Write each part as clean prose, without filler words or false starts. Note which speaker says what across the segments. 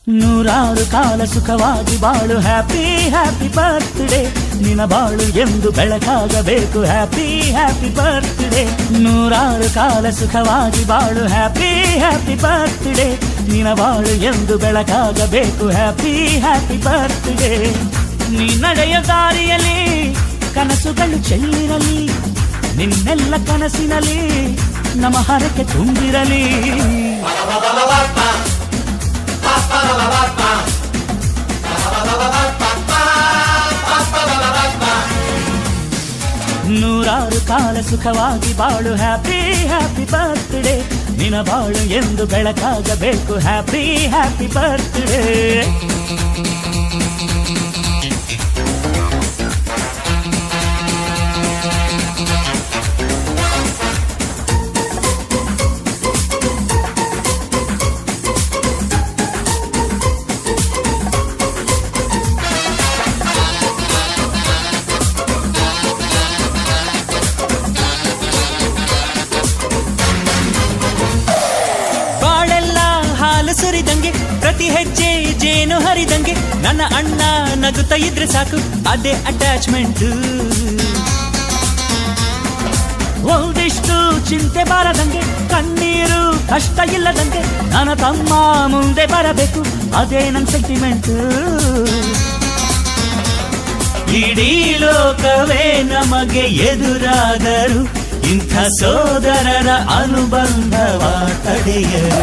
Speaker 1: ನೂರಾರು ಕಾಲ ಸುಖವಾಗಿ ಬಾಳು ಹ್ಯಾಪಿ ಹ್ಯಾಪಿ ಬರ್ತ್ಡೇ ನಿನ ಬಾಳು ಎಂದು ಬೆಳಕಾಗಬೇಕು ಹ್ಯಾಪಿ ಹ್ಯಾಪಿ ಬರ್ತ್ಡೇ ನೂರಾರು ಕಾಲ ಸುಖವಾಗಿ ಬಾಳು ಹ್ಯಾಪಿ ಹ್ಯಾಪಿ ಬರ್ತ್ಡೇ ನಿನ ಬಾಳು ಎಂದು ಬೆಳಕಾಗಬೇಕು ಹ್ಯಾಪಿ ಹ್ಯಾಪಿ ಬರ್ತ್ಡೇ ನೀ ನಡೆಯ ದಾರಿಯಲ್ಲಿ ಕನಸುಗಳು ಚೆಲ್ಲಿರಲಿ ನಿನ್ನೆಲ್ಲ ಕನಸಿನಲ್ಲಿ ನಮ್ಮ ಹರಕೆ ತುಂಬಿರಲಿ ನೂರಾರು ಕಾಲ ಸುಖವಾಗಿ ಬಾಳು ಹ್ಯಾಪಿ ಹ್ಯಾಪಿ ಬರ್ತ್ಡೇ ನಿನ ಬಾಳು ಎಂದು ಬೆಳಕಾಗಬೇಕು ಹ್ಯಾಪಿ ಹ್ಯಾಪಿ ಬರ್ತ್ಡೇ ಸುರಿದಂಗೆ ಪ್ರತಿ ಹೆಜ್ಜೆ ಜೇನು ಹರಿದಂಗೆ ನನ್ನ ಅಣ್ಣ ನಗುತ್ತಾ ಇದ್ರೆ ಸಾಕು ಅದೇ ಅಟ್ಯಾಚ್ಮೆಂಟ್ ಒಂದಿಷ್ಟು ಚಿಂತೆ ಬಾರದಂಗೆ ಕಣ್ಣೀರು ಕಷ್ಟ ಇಲ್ಲದಂಗೆ ನನ್ನ ತಮ್ಮ ಮುಂದೆ ಬರಬೇಕು ಅದೇ ನನ್ನ ಸೆಂಟಿಮೆಂಟ್ ಇಡೀ ಲೋಕವೇ ನಮಗೆ ಎದುರಾದರು ಇಂಥ ಸೋದರರ ಅನುಬಂಧವ ತಡೆಯರು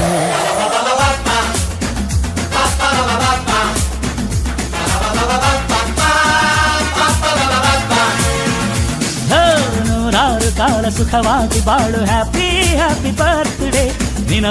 Speaker 1: ನೂರಾರು ಕಾಲ ಸುಖವಾಗಿ ಬಾಳು ಹ್ಯಾಪಿ ಹ್ಯಾಪಿ ಬರ್ತ್ಡೇ ನಿನ